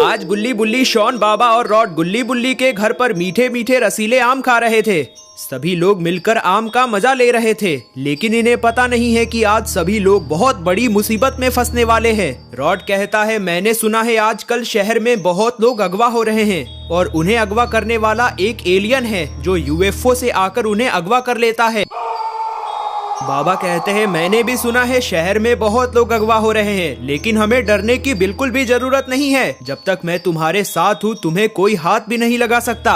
आज गुल्ली बुल्ली, शॉन, बाबा और रॉड गुल्ली बुल्ली के घर पर मीठे मीठे रसीले आम खा रहे थे। सभी लोग मिलकर आम का मजा ले रहे थे, लेकिन इन्हें पता नहीं है कि आज सभी लोग बहुत बड़ी मुसीबत में फंसने वाले हैं। रॉड कहता है, मैंने सुना है आजकल शहर में बहुत लोग अगवा हो रहे हैं और उन्हें अगवा करने वाला एक एलियन है जो यूएफओ से आकर उन्हें अगवा कर लेता है। बाबा कहते हैं, मैंने भी सुना है शहर में बहुत लोग अगवा हो रहे हैं, लेकिन हमें डरने की बिल्कुल भी जरूरत नहीं है। जब तक मैं तुम्हारे साथ हूँ तुम्हें कोई हाथ भी नहीं लगा सकता।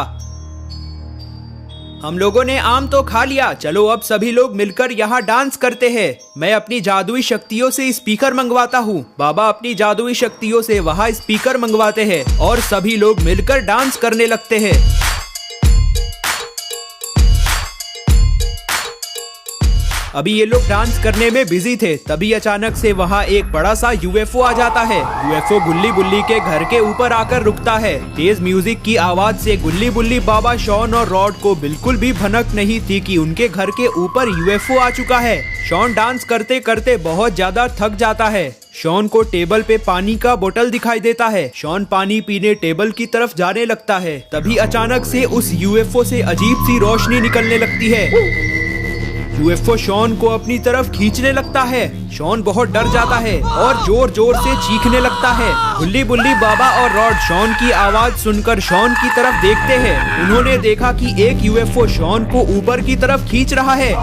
हम लोगों ने आम तो खा लिया, चलो अब सभी लोग मिलकर यहाँ डांस करते हैं। मैं अपनी जादुई शक्तियों से स्पीकर मंगवाता हूँ। बाबा अपनी जादुई शक्तियों से वहाँ स्पीकर मंगवाते हैं और सभी लोग मिलकर डांस करने लगते हैं। अभी ये लोग डांस करने में बिजी थे, तभी अचानक से वहाँ एक बड़ा सा यूएफओ आ जाता है। यूएफओ गुल्ली बुल्ली के घर के ऊपर आकर रुकता है। तेज म्यूजिक की आवाज से गुल्ली बुल्ली, बाबा, शॉन और रॉड को बिल्कुल भी भनक नहीं थी कि उनके घर के ऊपर यूएफओ आ चुका है। शॉन डांस करते करते बहुत ज्यादा थक जाता है। शॉन को टेबल पे पानी का बोतल दिखाई देता है। शॉन पानी पीने टेबल की तरफ जाने लगता है, तभी अचानक से उस यूएफओ से अजीब सी रोशनी निकलने लगती है। यूएफओ शॉन को अपनी तरफ खींचने लगता है। शॉन बहुत डर जाता है और जोर जोर से चीखने लगता है। गुल्ली बुल्ली, बाबा और रॉड शॉन की आवाज सुनकर शॉन की तरफ देखते हैं। उन्होंने देखा कि एक यूएफओ शॉन को ऊपर की तरफ खींच रहा है।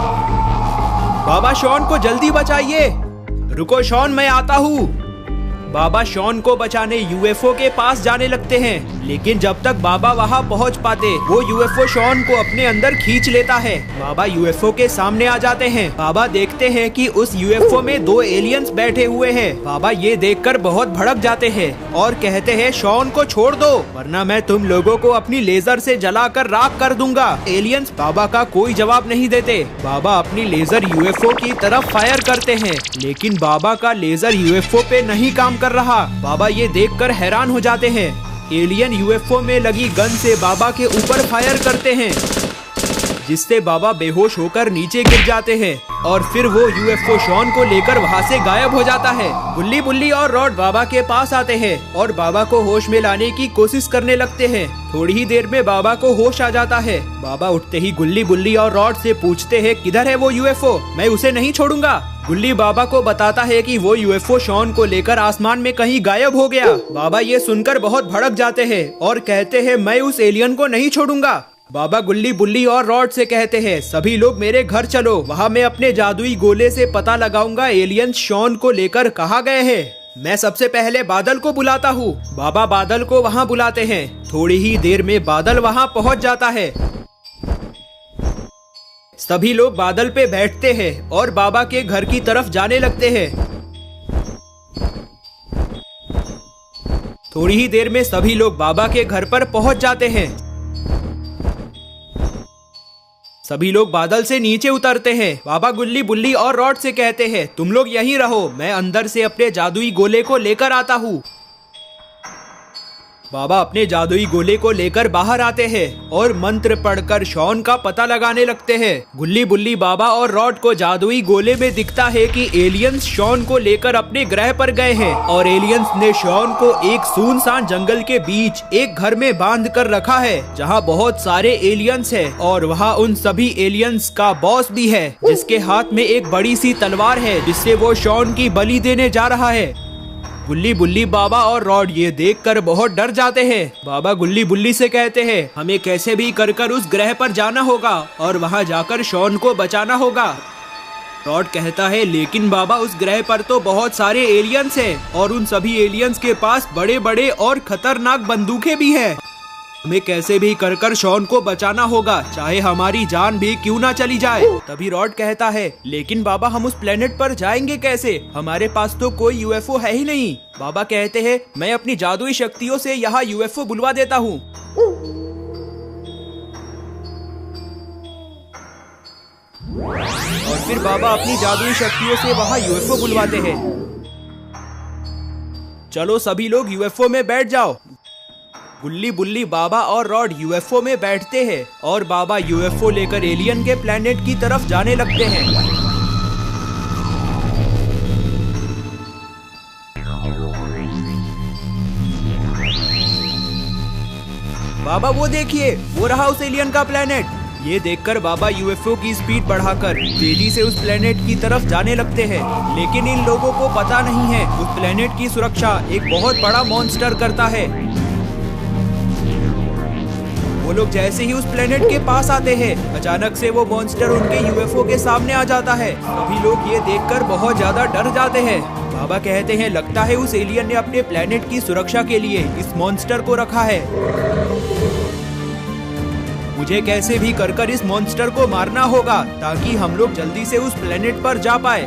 बाबा, शॉन को जल्दी बचाइए। रुको शॉन, मैं आता हूँ। बाबा शॉन को बचाने यूएफओ के पास जाने लगते हैं, लेकिन जब तक बाबा वहां पहुंच पाते वो यूएफओ शॉन को अपने अंदर खींच लेता है। बाबा यूएफओ के सामने आ जाते हैं। बाबा देखते हैं कि उस यूएफओ में 2 एलियंस बैठे हुए हैं। बाबा ये देखकर बहुत भड़क जाते हैं और कहते हैं, शॉन को छोड़ दो वरना मैं तुम लोगों को अपनी लेजर से जलाकर राख कर दूंगा। एलियंस बाबा का कोई जवाब नहीं देते। बाबा अपनी लेजर यूएफओ की तरफ फायर करते हैं, लेकिन बाबा का लेजर यूएफओ पे नहीं काम कर रहा। बाबा ये देखकर हैरान हो जाते हैं। एलियन यूएफओ में लगी गन से बाबा के ऊपर फायर करते हैं, जिससे बाबा बेहोश होकर नीचे गिर जाते हैं और फिर वो यूएफओ शॉन को लेकर वहाँ से गायब हो जाता है। गुल्ली बुल्ली और रॉड बाबा के पास आते हैं और बाबा को होश में लाने की कोशिश करने लगते हैं। थोड़ी ही देर में बाबा को होश आ जाता है। बाबा उठते ही गुल्ली बुल्ली और रॉड से पूछते हैं, किधर है वो यूएफओ? मैं उसे नहीं छोड़ूंगा। गुल्ली बाबा को बताता है कि वो यूएफओ शॉन को लेकर आसमान में कहीं गायब हो गया। बाबा ये सुनकर बहुत भड़क जाते हैं और कहते हैं, मैं उस एलियन को नहीं छोड़ूंगा। बाबा गुल्ली बुल्ली और रॉड से कहते हैं, सभी लोग मेरे घर चलो, वहाँ मैं अपने जादुई गोले से पता लगाऊंगा एलियन शॉन को लेकर कहाँ गए हैं। मैं सबसे पहले बादल को बुलाता हूँ। बाबा बादल को वहाँ बुलाते हैं। थोड़ी ही देर में बादल वहाँ पहुँच जाता है। सभी लोग बादल पे बैठते हैं और बाबा के घर की तरफ जाने लगते हैं। थोड़ी ही देर में सभी लोग बाबा के घर पर पहुंच जाते हैं। सभी लोग बादल से नीचे उतरते हैं। बाबा गुल्ली बुल्ली और रॉड से कहते हैं, तुम लोग यहीं रहो, मैं अंदर से अपने जादुई गोले को लेकर आता हूँ। बाबा अपने जादुई गोले को लेकर बाहर आते हैं और मंत्र पढ़कर शॉन का पता लगाने लगते हैं। गुल्ली बुल्ली, बाबा और रॉड को जादुई गोले में दिखता है कि एलियंस शॉन को लेकर अपने ग्रह पर गए हैं और एलियंस ने शॉन को एक सुनसान जंगल के बीच एक घर में बांध कर रखा है, जहां बहुत सारे एलियंस हैं और वहां उन सभी एलियंस का बॉस भी है, जिसके हाथ में एक बड़ी सी तलवार है, जिससे वो शॉन की बलि देने जा रहा है। गुल्ली बुल्ली, बाबा और रॉड ये देखकर बहुत डर जाते हैं। बाबा गुल्ली बुल्ली से कहते हैं, हमें कैसे भी कर उस ग्रह पर जाना होगा और वहां जाकर शॉन को बचाना होगा। रॉड कहता है, लेकिन बाबा उस ग्रह पर तो बहुत सारे एलियंस हैं और उन सभी एलियंस के पास बड़े बड़े और खतरनाक बंदूकें भी हैं। हमें कैसे भी कर शॉन को बचाना होगा, चाहे हमारी जान भी क्यों ना चली जाए। तभी रॉड कहता है, लेकिन बाबा हम उस प्लेनेट पर जाएंगे कैसे? हमारे पास तो कोई यूएफओ है ही नहीं। बाबा कहते हैं, मैं अपनी जादुई शक्तियों से यहाँ यूएफओ बुलवा देता हूँ। और फिर बाबा अपनी जादुई शक्तियों से वहाँ यूएफओ बुलवाते हैं। चलो सभी लोग यूएफओ में बैठ जाओ। गुल्ली बुल्ली, बाबा और रॉड यूएफओ में बैठते हैं और बाबा यूएफओ लेकर एलियन के प्लेनेट की तरफ जाने लगते हैं। बाबा वो देखिए, वो रहा उस एलियन का प्लेनेट। ये देखकर बाबा यूएफओ की स्पीड बढ़ाकर तेजी से उस प्लेनेट की तरफ जाने लगते हैं। लेकिन इन लोगों को पता नहीं है उस प्लेनेट की सुरक्षा एक बहुत बड़ा मॉन्स्टर करता है। वो लोग जैसे ही उस प्लेनेट के पास आते हैं, अचानक से वो मॉन्स्टर उनके यूएफओ के सामने आ जाता है। सभी लोग ये देखकर बहुत ज्यादा डर जाते हैं। बाबा कहते हैं लगता है उस एलियन ने अपने प्लेनेट की सुरक्षा के लिए इस मॉन्स्टर को रखा है। मुझे कैसे भी कर इस मॉन्स्टर को मारना होगा ताकि हम लोग जल्दी से उस प्लेनेट पर जा पाए।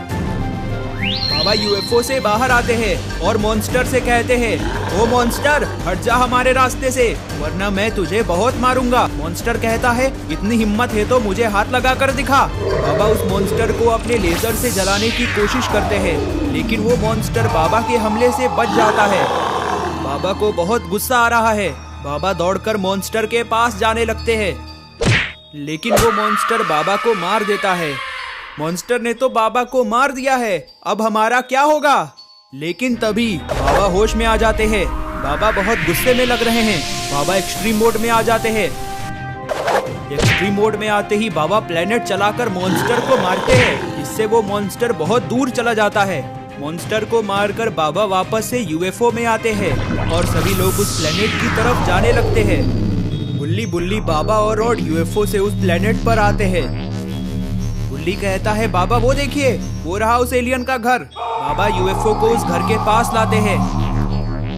बाबा यूएफओ से बाहर आते हैं और मॉन्स्टर से कहते हैं, ओ मॉन्स्टर, हट जा हमारे रास्ते से, वरना मैं तुझे बहुत मारूंगा। मॉन्स्टर कहता है, इतनी हिम्मत है तो मुझे हाथ लगा कर दिखा। बाबा उस मॉन्स्टर को अपने लेजर से जलाने की कोशिश करते हैं, लेकिन वो मॉन्स्टर बाबा के हमले से बच जाता है। बाबा को बहुत गुस्सा आ रहा है। बाबा दौड़कर मॉन्स्टर के पास जाने लगते हैं, लेकिन वो मॉन्स्टर बाबा को मार देता है। मॉन्स्टर ने तो बाबा को मार दिया है, अब हमारा क्या होगा? लेकिन तभी बाबा होश में आ जाते हैं। बाबा बहुत गुस्से में लग रहे हैं। बाबा एक्सट्रीम मोड में आ जाते हैं। एक्सट्रीम मोड में आते ही बाबा प्लेनेट चलाकर मॉन्स्टर को मारते हैं, जिससे वो मॉन्स्टर बहुत दूर चला जाता है। मॉन्स्टर को मारकर बाबा वापस से यूएफओ में आते हैं और सभी लोग उस प्लेनेट की तरफ जाने लगते हैं। गुल्ली बुल्ली, बाबा और रॉड यूएफओ से उस प्लेनेट पर आते हैं। गुल्ली कहता है, बाबा वो देखिए, वो रहा उस एलियन का घर। बाबा यूएफओ को उस घर के पास लाते हैं।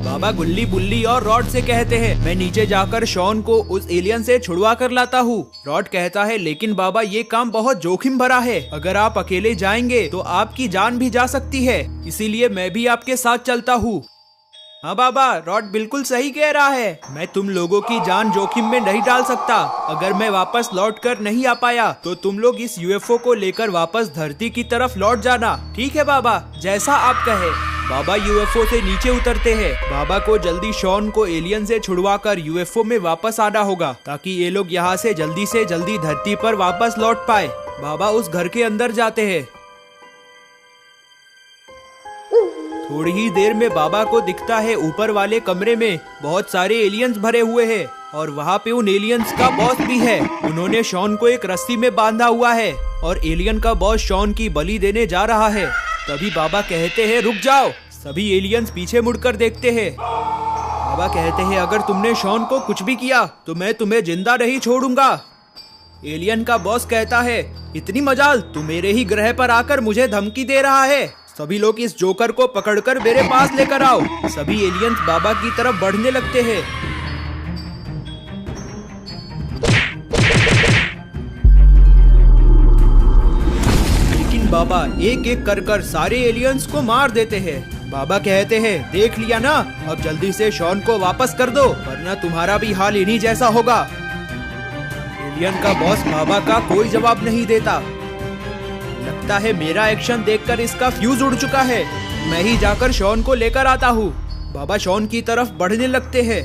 बाबा गुल्ली बुल्ली और रॉड से कहते हैं, मैं नीचे जाकर शॉन को उस एलियन से छुड़वा कर लाता हूँ। रॉड कहता है, लेकिन बाबा ये काम बहुत जोखिम भरा है, अगर आप अकेले जाएंगे तो आपकी जान भी जा सकती है, इसीलिए मैं भी आपके साथ चलता हूँ। हाँ बाबा, रॉड बिल्कुल सही कह रहा है, मैं तुम लोगों की जान जोखिम में नहीं डाल सकता। अगर मैं वापस लौट कर नहीं आ पाया तो तुम लोग इस यूएफओ को लेकर वापस धरती की तरफ लौट जाना। ठीक है बाबा, जैसा आप कहे। बाबा यूएफओ से नीचे उतरते हैं। बाबा को जल्दी शॉन को एलियन से छुड़वाकर यूएफओ में वापस आना होगा, ताकि ये लोग यहाँ से जल्दी धरती पर वापस लौट पाए। बाबा उस घर के अंदर जाते हैं। थोड़ी ही देर में बाबा को दिखता है ऊपर वाले कमरे में बहुत सारे एलियंस भरे हुए हैं और वहाँ पे उन एलियंस का बॉस भी है। उन्होंने शॉन को एक रस्सी में बांधा हुआ है और एलियन का बॉस शॉन की बलि देने जा रहा है। तभी बाबा कहते हैं, रुक जाओ। सभी एलियंस पीछे मुड़कर देखते हैं। बाबा कहते हैं, अगर तुमने शॉन को कुछ भी किया तो मैं तुम्हें जिंदा नहीं छोड़ूंगा। एलियन का बॉस कहता है, इतनी मजाल, तू मेरे ही ग्रह पर आकर मुझे धमकी दे रहा है। सभी लोग इस जोकर को पकड़कर मेरे पास लेकर आओ। सभी एलियंस बाबा की तरफ बढ़ने लगते हैं। लेकिन बाबा एक एक कर सारे एलियंस को मार देते हैं। बाबा कहते हैं, देख लिया ना, अब जल्दी से शॉन को वापस कर दो, वरना तुम्हारा भी हाल इन्हीं जैसा होगा। एलियन का बॉस बाबा का कोई जवाब नहीं देता। लगता है मेरा एक्शन देखकर इसका फ्यूज उड़ चुका है। मैं ही जाकर शॉन को लेकर आता हूँ। बाबा शॉन की तरफ बढ़ने लगते हैं।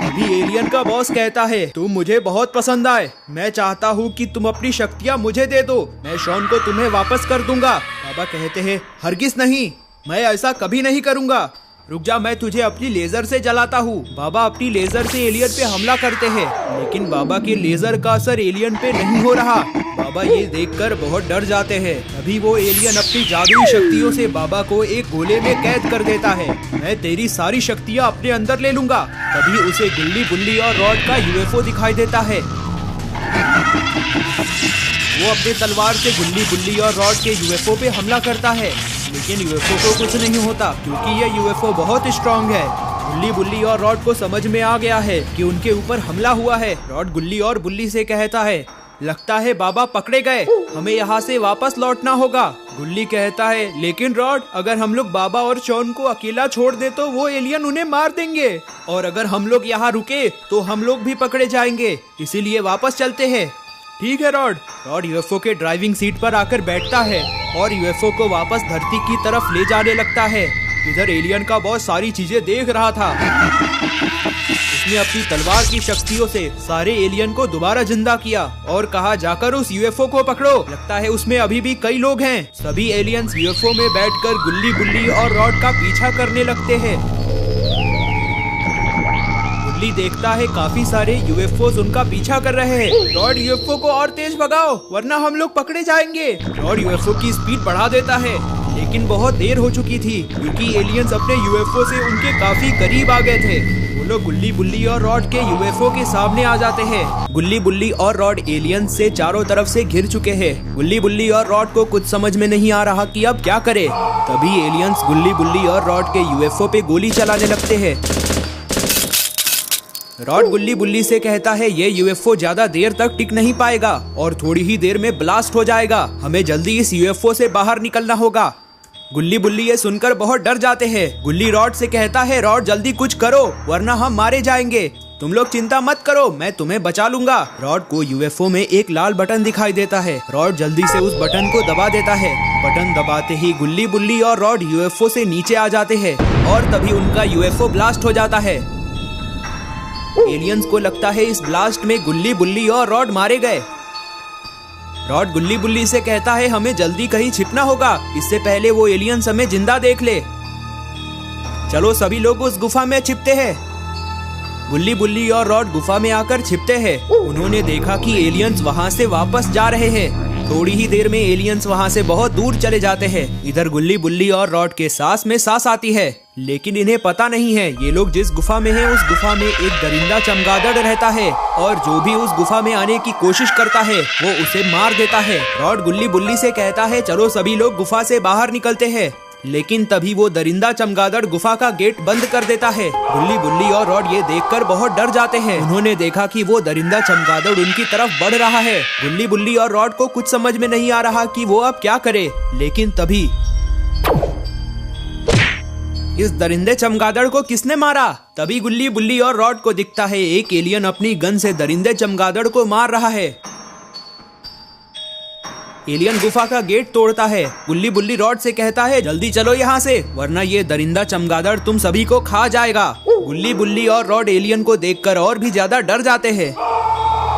अभी एलियन का बॉस कहता है, तुम मुझे बहुत पसंद आए, मैं चाहता हूँ कि तुम अपनी शक्तियाँ मुझे दे दो, मैं शॉन को तुम्हें वापस कर दूंगा। बाबा कहते हैं, हरगिज नहीं, मैं ऐसा कभी नहीं करूँगा। रुक जा, मैं तुझे अपनी लेजर से जलाता हूँ। बाबा अपनी लेजर से एलियन पे हमला करते हैं, लेकिन बाबा के लेजर का असर एलियन पे नहीं हो रहा। बाबा ये देखकर बहुत डर जाते हैं। अभी वो एलियन अपनी जादुई शक्तियों से बाबा को एक गोले में कैद कर देता है। मैं तेरी सारी शक्तियाँ अपने अंदर ले लूंगा। तभी उसे गुल्ली बुल्ली और रॉड का यूएफओ दिखाई देता है। वो अपने तलवार से गुल्ली बुल्ली और रॉड के यूएफओ पे हमला करता है, लेकिन यूएफओ को कुछ नहीं होता क्योंकि ये यूएफओ बहुत स्ट्रांग है। गुल्ली बुल्ली और रॉड को समझ में आ गया है कि उनके ऊपर हमला हुआ है। रॉड गुल्ली और बुल्ली से कहता है, लगता है बाबा पकड़े गए, हमें यहाँ से वापस लौटना होगा। गुल्ली कहता है, लेकिन रॉड, अगर हम लोग बाबा और शॉन को अकेला छोड़ दे तो वो एलियन उन्हें मार देंगे, और अगर हम लोग यहाँ रुके तो हम लोग भी पकड़े जाएंगे, इसीलिए वापस चलते हैं। ठीक है रॉड। रॉड यूएफओ के ड्राइविंग सीट पर आकर बैठता है और यूएफओ को वापस धरती की तरफ ले जाने लगता है। इधर एलियन का बॉस सारी चीजें देख रहा था। उसने अपनी तलवार की शक्तियों से सारे एलियन को दोबारा जिंदा किया और कहा, जाकर उस यूएफओ को पकड़ो, लगता है उसमें अभी भी कई लोग हैं। सभी एलियंस यूएफओ में बैठकर गुल्ली बुल्ली और रॉड का पीछा करने लगते हैं। गुल्ली देखता है काफी सारे यूएफओस उनका पीछा कर रहे हैं। रॉड यूएफओ को और तेज भगाओ वरना हम लोग पकड़े जाएंगे। रॉड यूएफओ की स्पीड बढ़ा देता है, लेकिन बहुत देर हो चुकी थी क्योंकि एलियंस अपने यूएफओ से उनके काफी करीब आ गए थे। वो लोग गुल्ली बुल्ली और रॉड के यूएफओ के सामने आ जाते हैं। गुल्ली बुल्ली और रॉड एलियंस से चारों तरफ से घिर चुके हैं। गुल्ली बुल्ली और रॉड को कुछ समझ में नहीं आ रहा कि अब क्या करे। तभी एलियंस गुल्ली बुल्ली और रॉड के यूएफओ पे गोली चलाने लगते हैं। रॉड गुल्ली बुल्ली से कहता है ये यूएफओ ज्यादा देर तक टिक नहीं पाएगा और थोड़ी ही देर में ब्लास्ट हो जाएगा। हमें जल्दी इस यूएफओ से बाहर निकलना होगा। गुल्ली बुल्ली ये सुनकर बहुत डर जाते हैं। गुल्ली रॉड से कहता है रॉड जल्दी कुछ करो वरना हम मारे जाएंगे। तुम लोग चिंता मत करो, मैं तुम्हें बचा लूंगा। रॉड को यूएफओ में एक लाल बटन दिखाई देता है। रॉड जल्दी से उस बटन को दबा देता है। बटन दबाते ही गुल्ली बुल्ली और रॉड यूएफओ से नीचे आ जाते हैं और तभी उनका यूएफओ ब्लास्ट हो जाता है। एलियंस को लगता है इस ब्लास्ट में गुल्ली बुल्ली और रॉड मारे गए। रॉड गुल्ली बुल्ली से कहता है हमें जल्दी कहीं छिपना होगा, इससे पहले वो एलियंस हमें जिंदा देख ले। चलो सभी लोग उस गुफा में छिपते हैं। गुल्ली बुल्ली और रॉड गुफा में आकर छिपते हैं। उन्होंने देखा कि एलियंस वहां से वापस जा रहे हैं। थोड़ी ही देर में एलियंस वहां से बहुत दूर चले जाते हैं। इधर गुल्ली बुल्ली और रॉड के सांस में सांस आती है, लेकिन इन्हें पता नहीं है ये लोग जिस गुफा में हैं उस गुफा में एक दरिंदा चमगादड़ रहता है और जो भी उस गुफा में आने की कोशिश करता है वो उसे मार देता है। रॉड गुल्ली बुल्ली से कहता है चलो सभी लोग गुफा से बाहर निकलते हैं, लेकिन तभी वो दरिंदा चमगादड़ गुफा का गेट बंद कर देता है। गुल्ली बुल्ली और रॉड ये देखकर बहुत डर जाते हैं। उन्होंने देखा कि वो दरिंदा चमगादड़ उनकी तरफ बढ़ रहा है। गुल्ली बुल्ली और रॉड को कुछ समझ में नहीं आ रहा कि वो अब क्या करे, लेकिन तभी इस दरिंदे चमगादड़ को किसने मारा? तभी गुल्ली बुल्ली और रॉड को दिखता है एक एलियन अपनी गन से दरिंदे चमगादड़ को मार रहा है। एलियन गुफा का गेट तोड़ता है। गुल्ली बुल्ली रॉड से कहता है जल्दी चलो यहाँ से वरना ये दरिंदा चमगादड़ तुम सभी को खा जाएगा। गुल्ली बुल्ली और रॉड एलियन को देखकर और भी ज्यादा डर जाते हैं।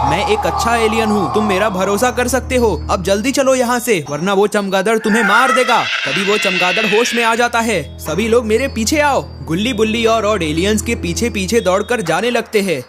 मैं एक अच्छा एलियन हूँ, तुम मेरा भरोसा कर सकते हो। अब जल्दी चलो यहाँ से वरना वो चमगादड़ तुम्हें मार देगा। तभी वो चमगादड़ होश में आ जाता है। सभी लोग मेरे पीछे आओ। गुल्ली बुल्ली और रॉड एलियंस के पीछे पीछे दौड़कर जाने लगते हैं।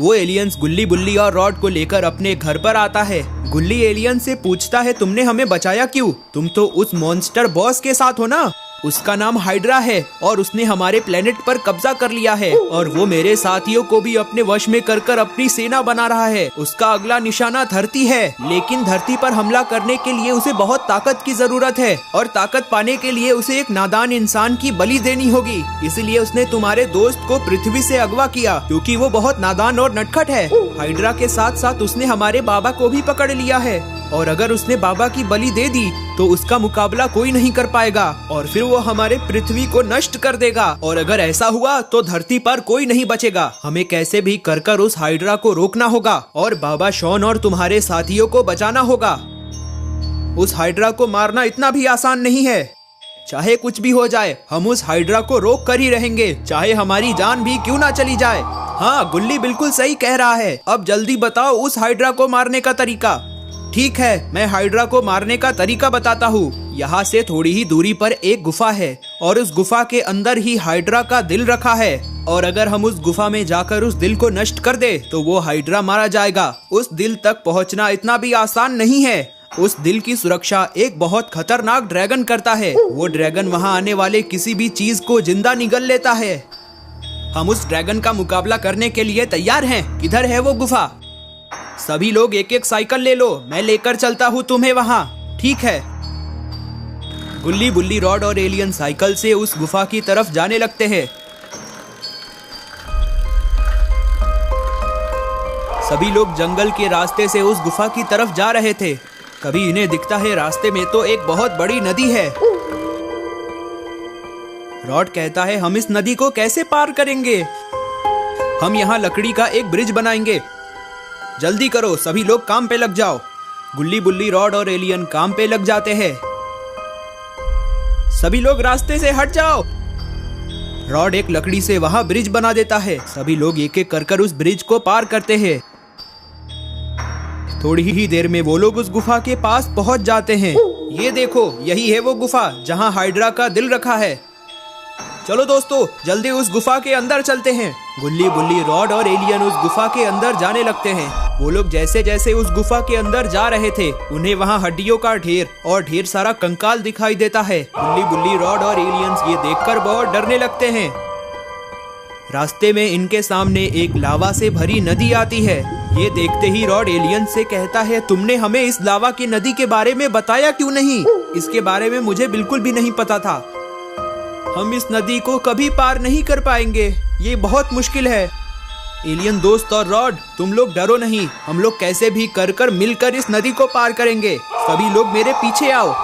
वो एलियंस गुल्ली बुल्ली और रॉड को लेकर अपने घर पर आता है। गुल्ली एलियन से पूछता है तुमने हमें बचाया क्यों? तुम तो उस मॉन्स्टर बॉस के साथ हो ना? उसका नाम हाइड्रा है और उसने हमारे प्लेनेट पर कब्जा कर लिया है और वो मेरे साथियों को भी अपने वश में कर अपनी सेना बना रहा है। उसका अगला निशाना धरती है, लेकिन धरती पर हमला करने के लिए उसे बहुत ताकत की जरूरत है और ताकत पाने के लिए उसे एक नादान इंसान की बलि देनी होगी। इसलिए उसने तुम्हारे दोस्त को पृथ्वी से अगवा किया क्योंकि वो बहुत नादान और नटखट है। हाइड्रा के साथ साथ उसने हमारे बाबा को भी पकड़ लिया है और अगर उसने बाबा की बलि दे दी तो उसका मुकाबला कोई नहीं कर पाएगा और फिर वो हमारे पृथ्वी को नष्ट कर देगा और अगर ऐसा हुआ तो धरती पर कोई नहीं बचेगा। हमें कैसे भी कर उस हाइड्रा को रोकना होगा और बाबा शॉन और तुम्हारे साथियों को बचाना होगा। उस हाइड्रा को मारना इतना भी आसान नहीं है। चाहे कुछ भी हो जाए हम उस हाइड्रा को रोक कर ही रहेंगे, चाहे हमारी जान भी क्यों ना चली जाए। हाँ, गुल्ली बिल्कुल सही कह रहा है। अब जल्दी बताओ उस हाइड्रा को मारने का तरीका। ठीक है, मैं हाइड्रा को मारने का तरीका बताता हूँ। यहाँ से थोड़ी ही दूरी पर एक गुफा है और उस गुफा के अंदर ही हाइड्रा का दिल रखा है और अगर हम उस गुफा में जाकर उस दिल को नष्ट कर दे तो वो हाइड्रा मारा जाएगा। उस दिल तक पहुँचना इतना भी आसान नहीं है। उस दिल की सुरक्षा एक बहुत खतरनाक ड्रैगन करता है। वो ड्रैगन वहाँ आने वाले किसी भी चीज को जिंदा निगल लेता है। हम उस ड्रैगन का मुकाबला करने के लिए तैयार हैं। किधर है वो गुफा? सभी लोग एक एक साइकिल ले लो, मैं लेकर चलता हूँ तुम्हें वहाँ। ठीक है। गुल्ली बुल्ली रॉड और एलियन साइकिल से उस गुफा की तरफ जाने लगते हैं। सभी लोग जंगल के रास्ते से उस गुफा की तरफ जा रहे थे। कभी इन्हें दिखता है रास्ते में तो एक बहुत बड़ी नदी है। रॉड कहता है हम इस नदी को कैसे पार करेंगे? हम यहाँ लकड़ी का एक ब्रिज बनाएंगे। जल्दी करो, सभी लोग काम पे लग जाओ। गुल्ली बुल्ली रॉड और एलियन काम पे लग जाते हैं। सभी लोग रास्ते से हट जाओ। रॉड एक लकड़ी से वहां ब्रिज बना देता है। सभी लोग एक एक कर उस ब्रिज को पार करते हैं। थोड़ी ही देर में वो लोग उस गुफा के पास पहुंच जाते हैं। ये देखो, यही है वो गुफा जहां हाइड्रा का दिल रखा है। चलो दोस्तों, जल्दी उस गुफा के अंदर चलते हैं। गुल्ली बुल्ली, रॉड और एलियन उस गुफा के अंदर जाने लगते हैं। वो लोग जैसे जैसे उस गुफा के अंदर जा रहे थे, उन्हें वहाँ हड्डियों का ढेर और ढेर सारा कंकाल दिखाई देता है। गुल्ली बुल्ली, रॉड और एलियंस ये देखकर बहुत डरने लगते हैं। रास्ते में इनके सामने एक लावा से भरी नदी आती है। ये देखते ही रॉड एलियन से कहता है, तुमने हमें इस लावा की नदी के बारे में बताया क्यों नहीं? इसके बारे में मुझे बिल्कुल भी नहीं पता था। हम इस नदी को कभी पार नहीं कर पाएंगे, ये बहुत मुश्किल है। एलियन दोस्त और रॉड, तुम लोग डरो नहीं, हम लोग कैसे भी कर मिलकर इस नदी को पार करेंगे। सभी लोग मेरे पीछे आओ।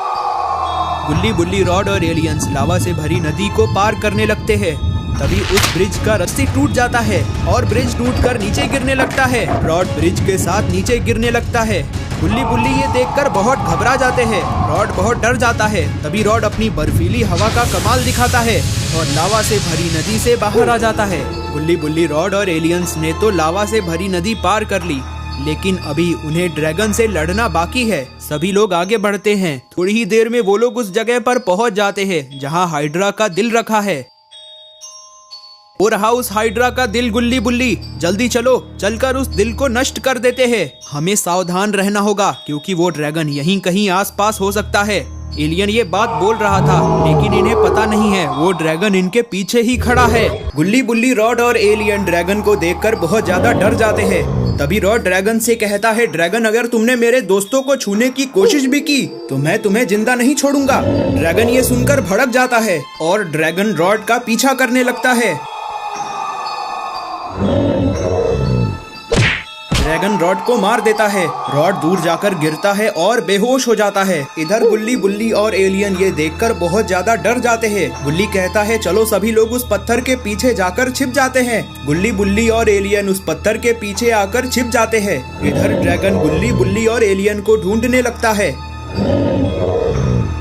गुल्ली बुल्ली, रॉड और एलियंस लावा से भरी नदी को पार करने लगते हैं। तभी उस ब्रिज का रस्सी टूट जाता है और ब्रिज टूटकर नीचे गिरने लगता है। रॉड ब्रिज के साथ नीचे गिरने लगता है। गुल्ली बुल्ली ये देखकर बहुत घबरा जाते हैं। रॉड बहुत डर जाता है। तभी रॉड अपनी बर्फीली हवा का कमाल दिखाता है और लावा से भरी नदी से बाहर आ जाता है। गुल्ली बुल्ली, रॉड और एलियंस ने तो लावा से भरी नदी पार कर ली, लेकिन अभी उन्हें ड्रैगन से लड़ना बाकी है। सभी लोग आगे बढ़ते हैं। थोड़ी ही देर में वो लोग उस जगह पर पहुंच जाते हैं जहां हाइड्रा का दिल रखा है। वो रहा उस हाइड्रा का दिल। गुल्ली बुल्ली, जल्दी चलो, चलकर उस दिल को नष्ट कर देते हैं। हमें सावधान रहना होगा क्योंकि वो ड्रैगन यहीं कहीं आसपास हो सकता है। एलियन ये बात बोल रहा था, लेकिन इन्हें पता नहीं है वो ड्रैगन इनके पीछे ही खड़ा है। गुल्ली बुल्ली, रॉड और एलियन ड्रैगन को देखकर बहुत ज्यादा डर जाते हैं। तभी रॉड ड्रैगन से कहता है, ड्रैगन अगर तुमने मेरे दोस्तों को छूने की कोशिश भी की तो मैं तुम्हें जिंदा नहीं छोड़ूंगा। ड्रैगन ये सुनकर भड़क जाता है और ड्रैगन रॉड का पीछा करने लगता है। ड्रैगन रॉड को मार देता है। रॉड दूर जाकर गिरता है और बेहोश हो जाता है। इधर गुल्ली बुल्ली और एलियन ये देखकर बहुत ज्यादा डर जाते हैं। गुल्ली कहता है, चलो सभी लोग उस पत्थर के पीछे जाकर छिप जाते हैं। गुल्ली बुल्ली और एलियन उस पत्थर के पीछे आकर छिप जाते हैं। इधर ड्रैगन गुल्ली बुल्ली और एलियन को ढूंढने लगता है।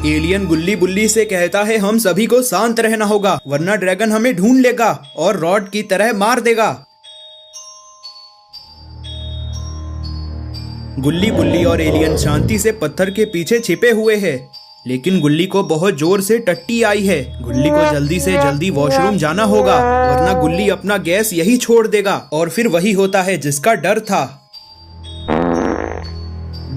एलियन गुल्ली बुल्ली से कहता है, हम सभी को शांत रहना होगा वरना ड्रैगन हमें ढूंढ लेगा और रॉड की तरह मार देगा। गुल्ली बुल्ली और एलियन शांति से पत्थर के पीछे छिपे हुए हैं, लेकिन गुल्ली को बहुत जोर से टट्टी आई है। गुल्ली को जल्दी से जल्दी वॉशरूम जाना होगा वरना गुल्ली अपना गैस यही छोड़ देगा और फिर वही होता है जिसका डर था।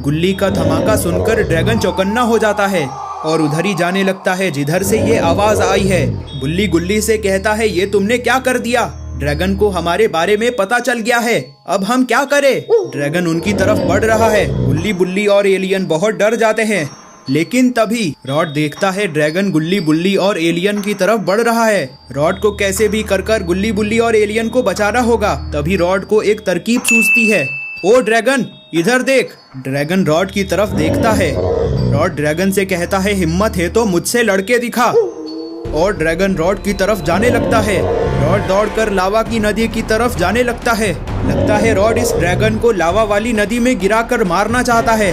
गुल्ली का धमाका सुनकर ड्रैगन चौकन्ना हो जाता है और उधर ही जाने लगता है जिधर से ये आवाज आई है। बुल्ली गुल्ली से कहता है, ये तुमने क्या कर दिया? ड्रैगन को हमारे बारे में पता चल गया है, अब हम क्या करें? ड्रैगन उनकी तरफ बढ़ रहा है। गुल्ली बुल्ली और एलियन बहुत डर जाते हैं, लेकिन तभी रॉड देखता है ड्रैगन गुल्ली बुल्ली और एलियन की तरफ बढ़ रहा है। रॉड को कैसे भी कर गुल्ली बुल्ली और एलियन को बचाना होगा। तभी रॉड को एक तरकीब सूझती है। ओ ड्रैगन, इधर देख। ड्रैगन रॉड की तरफ देखता है। रॉड ड्रैगन से कहता है, हिम्मत है तो मुझसे लड़के दिखा। और ड्रैगन रॉड की तरफ जाने लगता है। रॉड दौड़कर लावा की नदी की तरफ जाने लगता है रॉड इस ड्रैगन को लावा वाली नदी में गिराकर मारना चाहता है।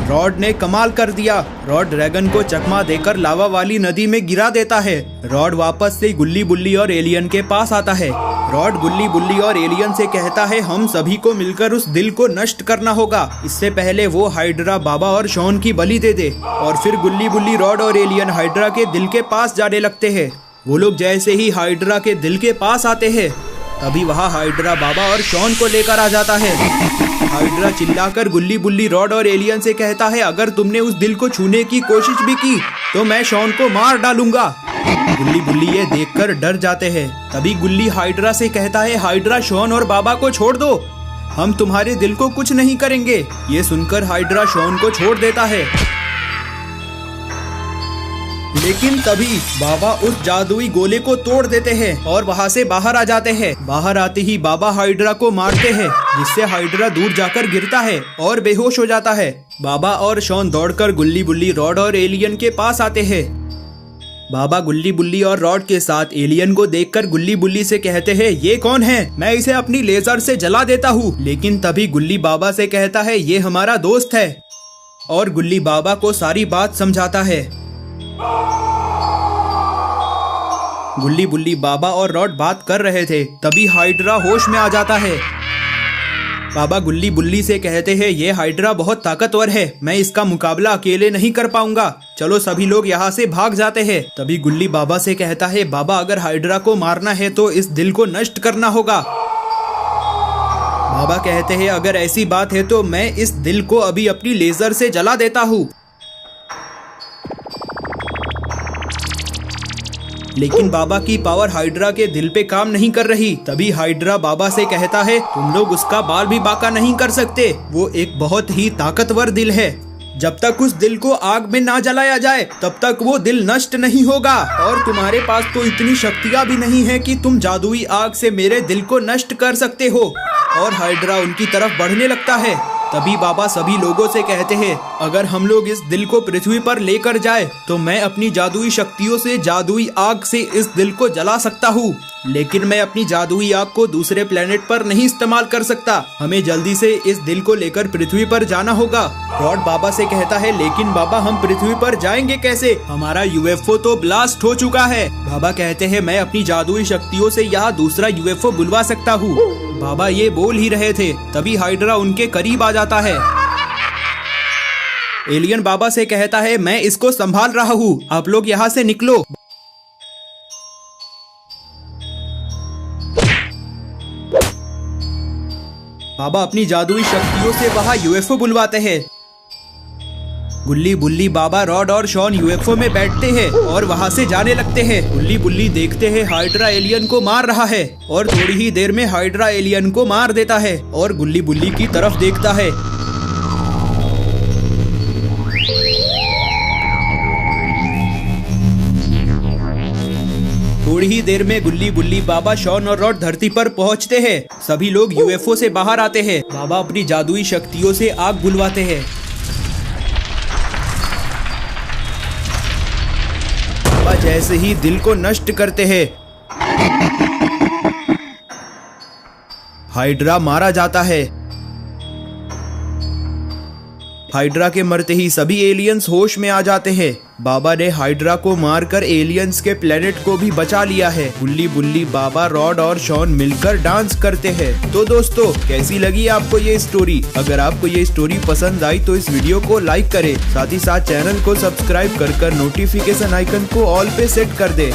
रॉड ने कमाल कर दिया। रॉड ड्रैगन को चकमा देकर लावा वाली नदी में गिरा देता है। रॉड वापस से गुल्ली बुल्ली और एलियन के पास आता है। रॉड गुल्ली बुल्ली और एलियन से कहता है, हम सभी को मिलकर उस दिल को नष्ट करना होगा, इससे पहले वो हाइड्रा बाबा और शॉन की बलि दे दे। और फिर गुल्ली बुल्ली, रॉड और एलियन हाइड्रा के दिल के पास जाने लगते हैं। वो लोग जैसे ही हाइड्रा के दिल के पास आते हैं, तभी वहाँ हाइड्रा बाबा और शॉन को लेकर आ जाता है। हाइड्रा चिल्लाकर गुल्ली बुल्ली, रॉड और एलियन से कहता है, अगर तुमने उस दिल को छूने की कोशिश भी की तो मैं शॉन को मार डालूंगा। गुल्ली बुल्ली ये देखकर डर जाते हैं। तभी गुल्ली हाइड्रा से कहता है, हाइड्रा शॉन और बाबा को छोड़ दो, हम तुम्हारे दिल को कुछ नहीं करेंगे। ये सुनकर हाइड्रा शॉन को छोड़ देता है, लेकिन तभी बाबा उस जादुई गोले को तोड़ देते हैं और वहाँ से बाहर आ जाते हैं। बाहर आते ही बाबा हाइड्रा को मारते हैं, जिससे हाइड्रा दूर जाकर गिरता है और बेहोश हो जाता है। बाबा और शॉन दौड़कर गुल्ली बुल्ली, रॉड और एलियन के पास आते हैं। बाबा गुल्ली बुल्ली और रॉड के साथ एलियन को देखकर गुल्ली बुल्ली से कहते हैं, ये कौन है? मैं इसे अपनी लेजर से जला देता हूँ। लेकिन तभी गुल्ली बाबा से कहता है, ये हमारा दोस्त है, और गुल्ली बाबा को सारी बात समझाता है। गुल्ली बुल्ली, बाबा और रॉड बात कर रहे थे, तभी हाइड्रा होश में आ जाता है। बाबा गुल्ली बुल्ली से कहते हैं ये हाइड्रा बहुत ताकतवर है, मैं इसका मुकाबला अकेले नहीं कर पाऊंगा, चलो सभी लोग यहाँ से भाग जाते हैं। तभी गुल्ली बाबा से कहता है बाबा अगर हाइड्रा को मारना है तो इस दिल को नष्ट करना होगा। बाबा कहते हैं अगर ऐसी बात है तो मैं इस दिल को अभी अपनी लेजर से जला देता हूँ। लेकिन बाबा की पावर हाइड्रा के दिल पे काम नहीं कर रही। तभी हाइड्रा बाबा से कहता है तुम लोग उसका बाल भी बांका नहीं कर सकते, वो एक बहुत ही ताकतवर दिल है, जब तक उस दिल को आग में ना जलाया जाए तब तक वो दिल नष्ट नहीं होगा। और तुम्हारे पास तो इतनी शक्तियाँ भी नहीं है कि तुम जादुई आग से मेरे दिल को नष्ट कर सकते हो। और हाइड्रा उनकी तरफ बढ़ने लगता है। तभी बाबा सभी लोगों से कहते हैं अगर हम लोग इस दिल को पृथ्वी पर लेकर जाए तो मैं अपनी जादुई शक्तियों से जादुई आग से इस दिल को जला सकता हूँ, लेकिन मैं अपनी जादुई आग को दूसरे प्लेनेट पर नहीं इस्तेमाल कर सकता। हमें जल्दी से इस दिल को लेकर पृथ्वी पर जाना होगा। रॉड बाबा से कहता है लेकिन बाबा हम पृथ्वी पर जाएंगे कैसे, हमारा यूएफओ तो ब्लास्ट हो चुका है। बाबा कहते हैं मैं अपनी जादुई शक्तियों से यहाँ दूसरा यूएफओ बुलवा सकता हूँ। बाबा ये बोल ही रहे थे तभी हाइड्रा उनके करीब आ जाता है। एलियन बाबा से कहता है मैं इसको संभाल रहा हूँ, आप लोग यहाँ से निकलो। बाबा अपनी जादुई शक्तियों से वहाँ यूएफओ बुलवाते हैं। गुल्ली बुल्ली बाबा रॉड और शॉन यूएफओ में बैठते हैं और वहाँ से जाने लगते हैं। गुल्ली बुल्ली देखते हैं हाइड्रा एलियन को मार रहा है और थोड़ी ही देर में हाइड्रा एलियन को मार देता है और गुल्ली बुल्ली की तरफ देखता है। थोड़ी ही देर में गुल्ली बुल्ली बाबा शॉन और रॉड धरती पर पहुंचते हैं। सभी लोग यूएफओ से बाहर आते हैं। बाबा अपनी जादुई शक्तियों से आग बुलवाते हैं। बाबा जैसे ही दिल को नष्ट करते हैं हाइड्रा मारा जाता है। हाइड्रा के मरते ही सभी एलियंस होश में आ जाते हैं। बाबा ने हाइड्रा को मारकर एलियंस के प्लेनेट को भी बचा लिया है। गुल्ली बुल्ली बाबा रॉड और शॉन मिलकर डांस करते हैं। तो दोस्तों कैसी लगी आपको ये स्टोरी? अगर आपको ये स्टोरी पसंद आई तो इस वीडियो को लाइक करें, साथ ही साथ चैनल को सब्सक्राइब कर नोटिफिकेशन आइकन को ऑल पे सेट कर दें।